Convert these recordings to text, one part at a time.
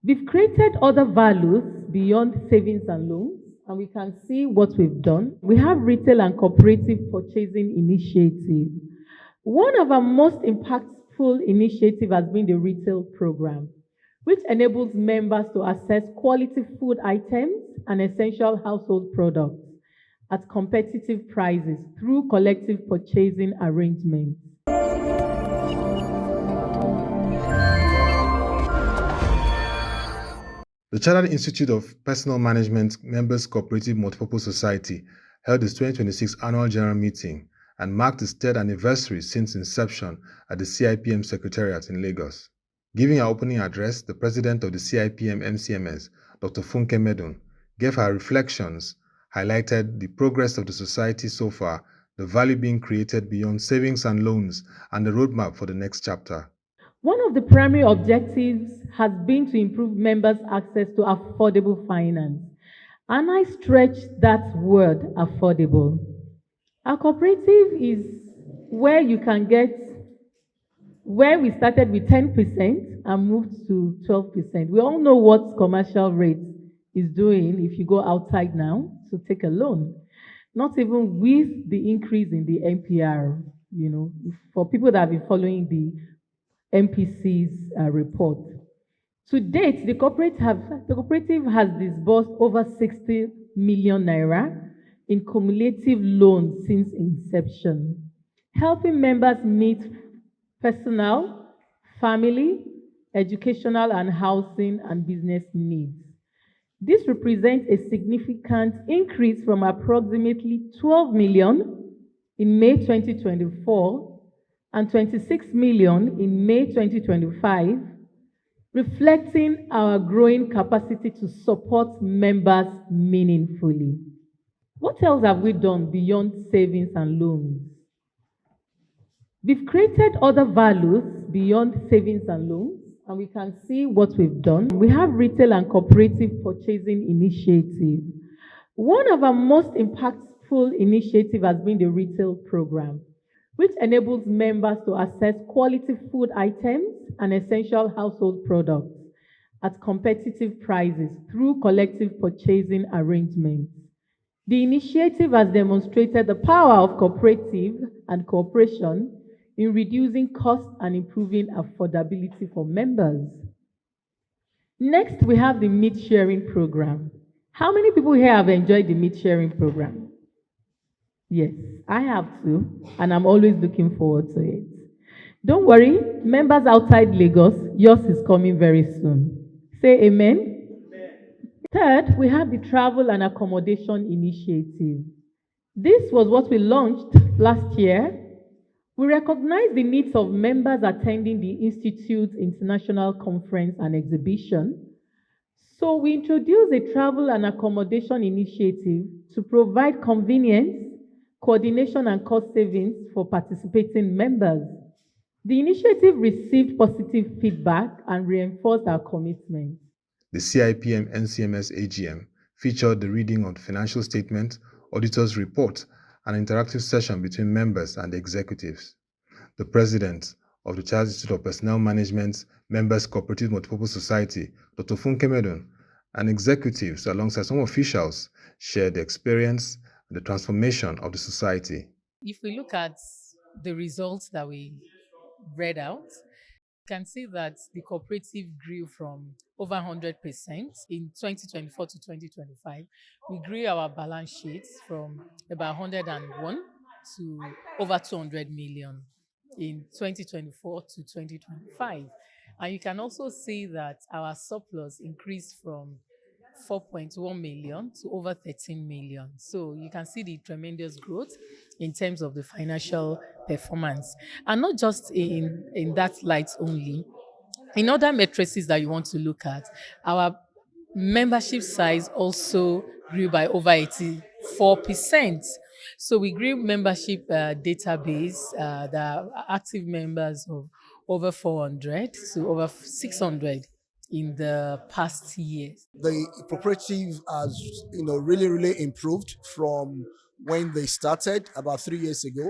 We've created other values beyond savings and loans, and we can see what we've done. We have retail and cooperative purchasing initiative. One of our most impactful initiatives has been the retail program, which enables members to access quality food items and essential household products at competitive prices through collective purchasing arrangements. The Chartered Institute of Personal Management Members Cooperative Multipurpose Society held its 2026 annual general meeting and marked its third anniversary since inception at the CIPM Secretariat in Lagos. Giving her opening address, the president of the CIPM MCMS, Dr. Funke Medun, gave her reflections, highlighted the progress of the society so far, the value being created beyond savings and loans, and the roadmap for the next chapter. One of the primary objectives has been to improve members' access to affordable finance. And I stretch that word affordable. Our cooperative is where you can get, where we started with 10% and moved to 12%. We all know what commercial rate is doing if you go outside now to take a loan. Not even with the increase in the NPR, for people that have been following the MPC's report. To date, the cooperative has disbursed over 60 million naira in cumulative loans since inception, helping members meet personal, family, educational, and housing and business needs. This represents a significant increase from approximately 12 million in May 2024 and 26 million in May 2025, reflecting our growing capacity to support members meaningfully. What else have we done beyond savings and loans? We've created other values beyond savings and loans, and we can see what we've done. We have retail and cooperative purchasing initiative. One of our most impactful initiatives has been the retail program, which enables members to access quality food items and essential household products at competitive prices through collective purchasing arrangements. The initiative has demonstrated the power of cooperative and cooperation in reducing costs and improving affordability for members. Next, we have the meat sharing program. How many people here have enjoyed the meat sharing program? Yes, I have too, and I'm always looking forward to it. Don't worry, members outside Lagos, yours is coming very soon. Say amen. Third, we have the travel and accommodation initiative. This was what we launched last year. We recognize the needs of members attending the Institute's International Conference and Exhibition. So we introduced a travel and accommodation initiative to provide convenience, coordination, and cost savings for participating members. The initiative received positive feedback and reinforced our commitment. The CIPM MCMS AGM featured the reading of the financial statement, auditor's report, and an interactive session between members and the executives. The president of the Chartered Institute of Personnel Management Members Cooperative Multipurpose Society, Dr. Funke Medun, and executives alongside some officials shared the experience and the transformation of the society. If we look at the results that we read out, you can see that the cooperative grew from over 100% in 2024 to 2025. We grew our balance sheets from about 101 to over 200 million in 2024 to 2025. And you can also see that our surplus increased from 4.1 million to over 13 million. So you can see the tremendous growth in terms of the financial performance. And not just in that light only. In other matrices that you want to look at, our membership size also grew by over 84%. So we grew membership database, the active members of over 400 to over 600 in the past years. The cooperative has, really improved from when they started about 3 years ago.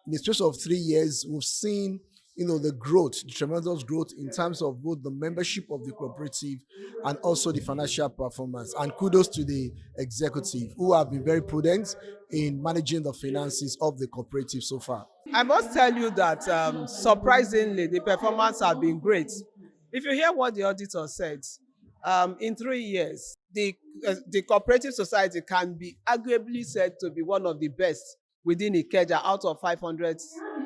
In the space of 3 years, we've seen, the growth, the tremendous growth in terms of both the membership of the cooperative and also the financial performance. And kudos to the executive who have been very prudent in managing the finances of the cooperative so far. I must tell you that surprisingly, the performance has been great. If you hear what the auditor said, in 3 years, the cooperative society can be arguably said to be one of the best within Ikeja out of 500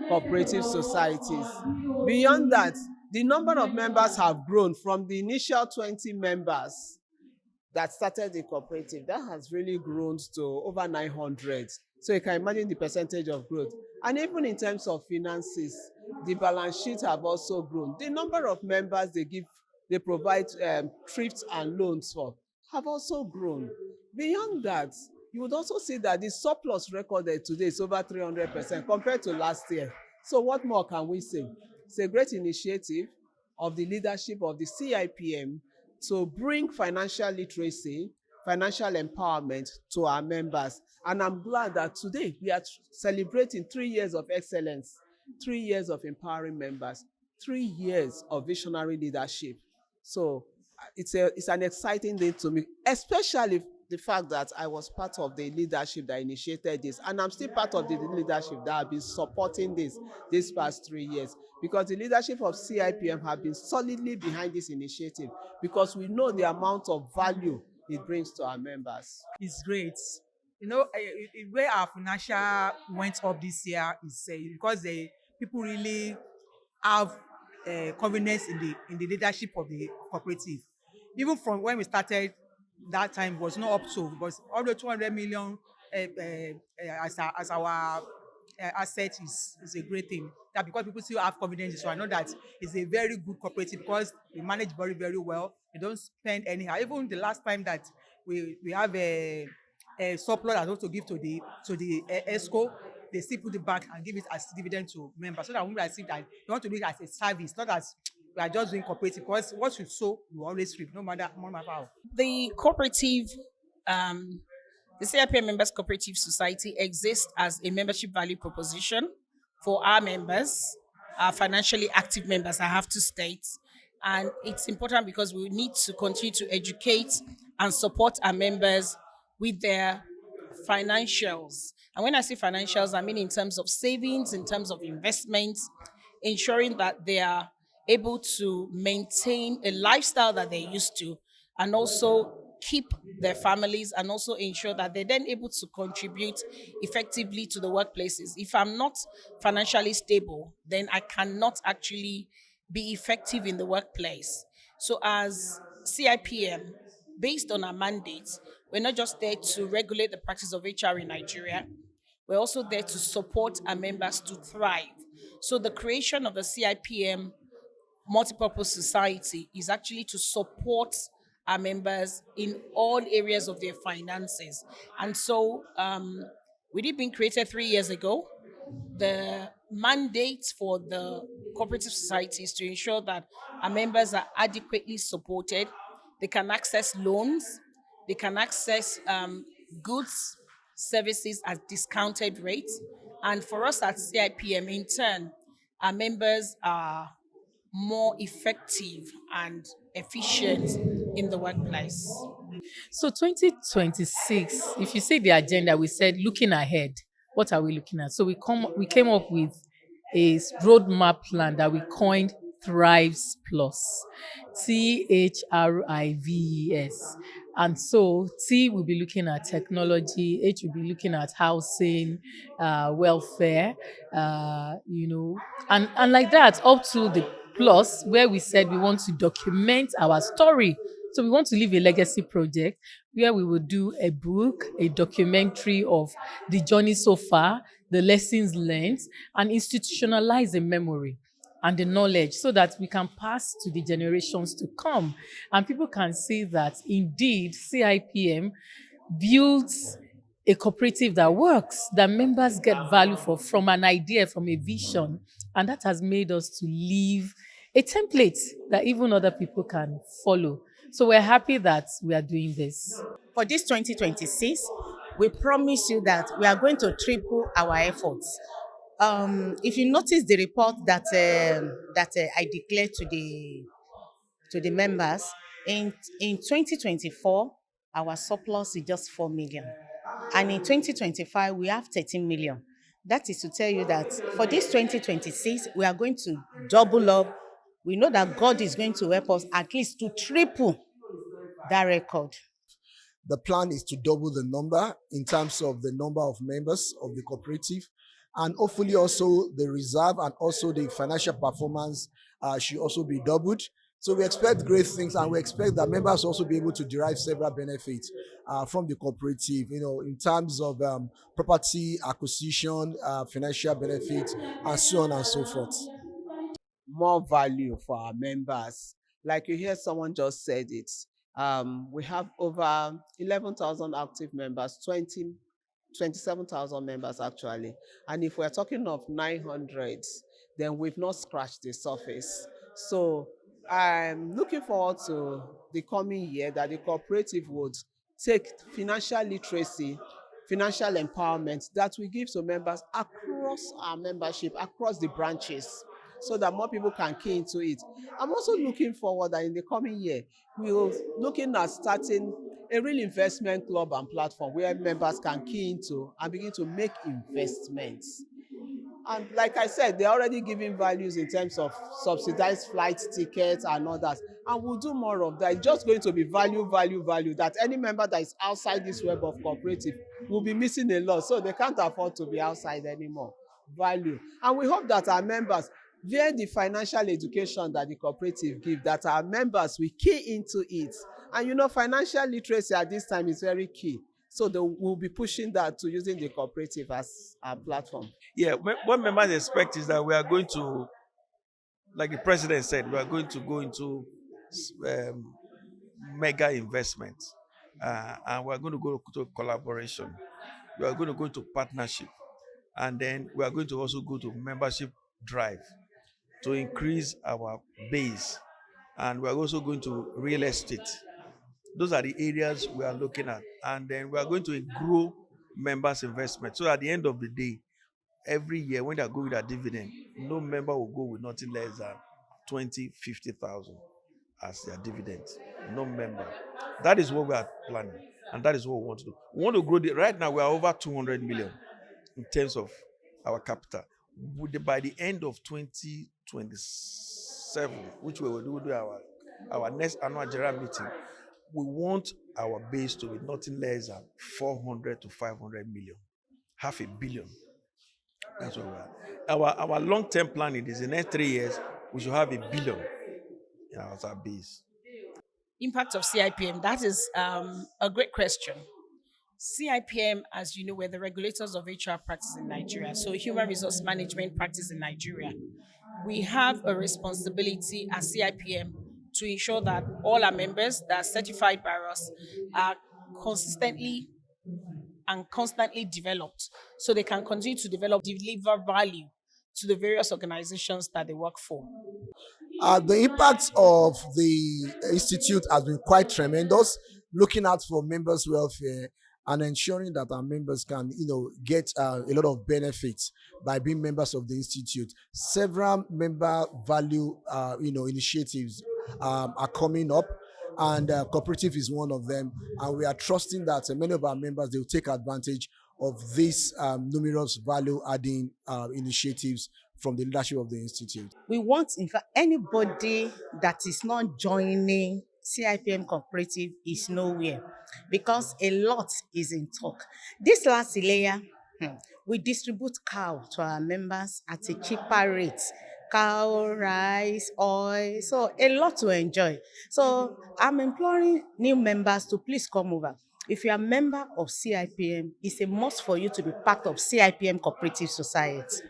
cooperative societies. Beyond that, the number of members have grown from the initial 20 members that started the cooperative. That has really grown to over 900. So you can imagine the percentage of growth. And even in terms of finances, the balance sheet have also grown. The number of members they provide thrift and loans for have also grown. Beyond that, you would also see that the surplus recorded today is over 300% compared to last year. So what more can we say? It's a great initiative of the leadership of the CIPM to bring financial literacy, financial empowerment to our members. And I'm glad that today we are celebrating 3 years of excellence, 3 years of empowering members, 3 years of visionary leadership. So it's an exciting day to me, especially the fact that I was part of the leadership that initiated this, and I'm still part of the leadership that have been supporting this past 3 years, because the leadership of CIPM have been solidly behind this initiative, because we know the amount of value it brings to our members. It's great. Where our financial went up this year is because people really have confidence in the leadership of the cooperative. Even from when we started, that time was not up to, but all the 200 million as our asset is a great thing. That because people still have confidence, so I know that it's a very good cooperative because they manage very, very well. They don't spend anyhow. Even the last time that we have a surplus that also give to the ESCO, they still put it back and give it as dividend to members, so that when we see that they want to do it as a service, not as we are just doing cooperative, because what you sow, you always reap, no matter how. The cooperative, the CIPM Members Cooperative Society exists as a membership value proposition for our members, our financially active members, I have to state. And it's important because we need to continue to educate and support our members with their financials. And when I say financials, I mean in terms of savings, in terms of investments, ensuring that they are able to maintain a lifestyle that they used to, and also keep their families, and also ensure that they're then able to contribute effectively to the workplaces. If I'm not financially stable, then I cannot actually be effective in the workplace. So as CIPM, based on our mandates, we're not just there to regulate the practice of HR in Nigeria, we're also there to support our members to thrive. So the creation of the CIPM Multipurpose Society is actually to support our members in all areas of their finances. And so with it being created 3 years ago, the mandate for the cooperative society is to ensure that our members are adequately supported. They can access loans, they can access goods, services at discounted rates. And for us at CIPM, in turn, our members are more effective and efficient in the workplace. So 2026, if you see the agenda, we said looking ahead, what are we looking at? So we came up with a roadmap plan that we coined Thrives Plus, THRIVES. And so T will be looking at technology, H will be looking at housing, welfare, and like that, up to the plus, where we said we want to document our story. So we want to leave a legacy project where we will do a book, a documentary of the journey so far, the lessons learned, and institutionalize the memory and the knowledge so that we can pass to the generations to come. And people can see that indeed CIPM builds a cooperative that works, that members get value from an idea, from a vision. And that has made us to leave a template that even other people can follow. So we're happy that we are doing this. For this 2026, we promise you that we are going to triple our efforts. If you notice the report that I declared to the members in 2024, our surplus is just 4 million, and in 2025 we have 13 million. That is to tell you that for this 2026 we are going to double up. We know that God is going to help us at least to triple that record. The plan is to double the number in terms of the number of members of the cooperative, and hopefully also the reserve and also the financial performance should also be doubled. So we expect great things, and we expect that members also be able to derive several benefits from the cooperative, in terms of property acquisition, financial benefits, and so on and so forth. More value for our members. Like you hear someone just said it. We have over 11,000 active members, 27,000 members actually. And if we're talking of 900, then we've not scratched the surface. So I'm looking forward to the coming year that the cooperative would take financial literacy, financial empowerment that we give to members across our membership, across the branches, so that more people can key into it. I'm also looking forward that in the coming year, we're looking at starting a real investment club and platform where members can key into and begin to make investments. And like I said, they're already giving values in terms of subsidized flight tickets and others. And we'll do more of that. It's just going to be value, value, value, that any member that is outside this web of cooperative will be missing a lot. So they can't afford to be outside anymore. Value. And we hope that our members, via the financial education that the cooperative gives, that our members will key into it. And financial literacy at this time is very key. So we'll be pushing that to using the cooperative as a platform. Yeah, what members expect is that we are going to, like the president said, we are going to go into mega investments, and we are going to go to collaboration. We are going to go to partnership, and then we are going to also go to membership drive to increase our base, and we are also going to real estate. Those are the areas we are looking at, and then we are going to grow members' investment. So at the end of the day, every year when they are going with a dividend, no member will go with nothing less than 20, 50,000 as their dividend. No member. That is what we are planning, and that is what we want to do. We want to grow. Right now, we are over 200 million in terms of our capital. By the end of 2027, which we will do our next annual general meeting, we want our base to be nothing less than 400 to 500 million, $500 million. That's what we are. Our long-term planning is in the next 3 years, we should have $1 billion as our base. Impact of CIPM, that is a great question. CIPM, as you know, we're the regulators of HR practice in Nigeria, so human resource management practice in Nigeria. We have a responsibility as CIPM to ensure that all our members that are certified by us are consistently and constantly developed, so they can continue to deliver value to the various organizations that they work for. The impact of the institute has been quite tremendous, looking out for members' welfare and ensuring that our members can, get a lot of benefits by being members of the institute. Several member value, initiatives are coming up, and Cooperative is one of them. And we are trusting that many of our members, they will take advantage of these numerous value-adding initiatives from the leadership of the institute. We want, in fact, anybody that is not joining CIPM Cooperative is nowhere, because a lot is in talk. This last layer, we distribute cow to our members at a cheaper rate. Cow, rice, oil, so a lot to enjoy. So I'm imploring new members to please come over. If you are a member of CIPM, it's a must for you to be part of CIPM Cooperative Society.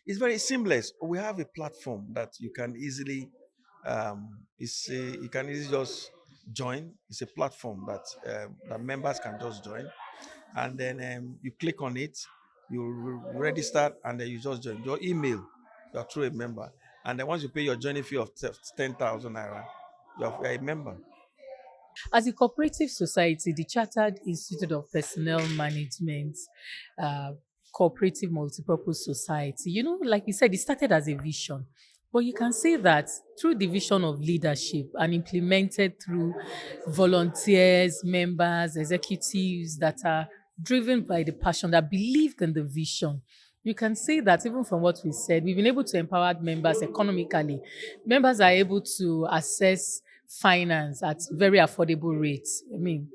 It's very seamless. We have a platform that you can easily, you can easily just join. It's a platform that members can just join, and then you click on it, you register, and then you just join. Your email, you're through a member, and then once you pay your joining fee of 10,000 naira, you're a member. As a cooperative society, the Chartered Institute of Personnel Management Cooperative Multipurpose Society, like you said, it started as a vision. But you can see that through the vision of leadership and implemented through volunteers, members, executives that are driven by the passion, that believed in the vision, you can see that even from what we said, we've been able to empower members economically. Members are able to access finance at very affordable rates. I mean,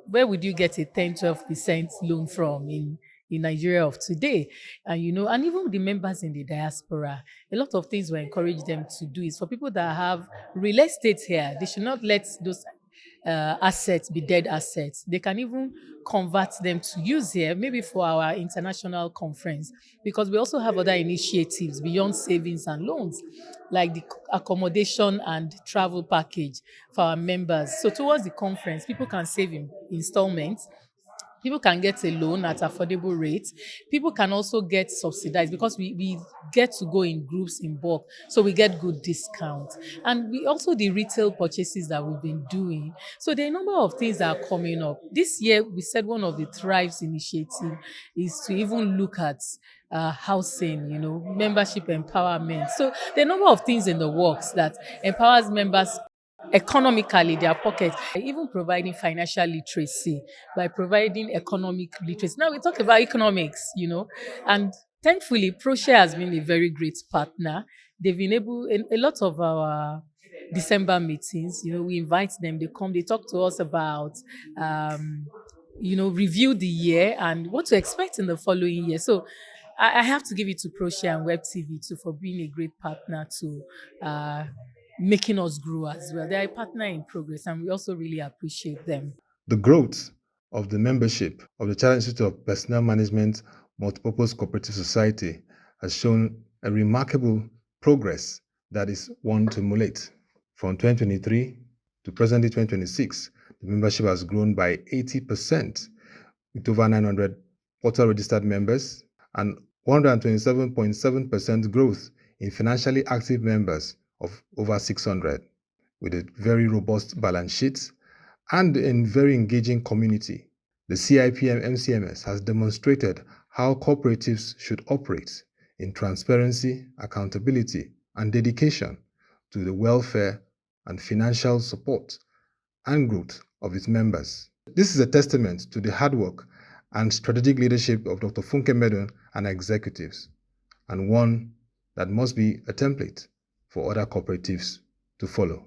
where would you get a 10-12% loan from in Nigeria of today? And even the members in the diaspora, a lot of things we encourage them to do is for people that have real estate here, they should not let those assets be dead assets. They can even convert them to use here, maybe for our international conference, because we also have other initiatives beyond savings and loans, like the accommodation and travel package for our members. So towards the conference, people can save in installments. People can get a loan at affordable rates. People can also get subsidized because we get to go in groups in bulk. So we get good discount. And we also the retail purchases that we've been doing. So there are a number of things that are coming up. This year, we said one of the Thrives initiative is to even look at housing, membership empowerment. So there are a number of things in the works that empowers members economically their pockets, even providing financial literacy by providing economic literacy. Now we talk about economics, and thankfully ProShare has been a very great partner. They've been able, in a lot of our December meetings, we invite them, they come, they talk to us about review the year and what to expect in the following year. So I have to give it to ProShare and Web TV too for being a great partner to making us grow as well. They are a partner in progress, and we also really appreciate them. The growth of the membership of the Chartered Institute of Personnel Management Multipurpose Cooperative Society has shown a remarkable progress that is one to emulate. From 2023 to presently 2026, the membership has grown by 80%, with over 900 portal registered members and 127.7% growth in financially active members of over 600, with a very robust balance sheet and a very engaging community. The CIPM MCMS has demonstrated how cooperatives should operate in transparency, accountability, and dedication to the welfare and financial support and growth of its members. This is a testament to the hard work and strategic leadership of Dr. Funke Medun and executives, and one that must be a template for other cooperatives to follow.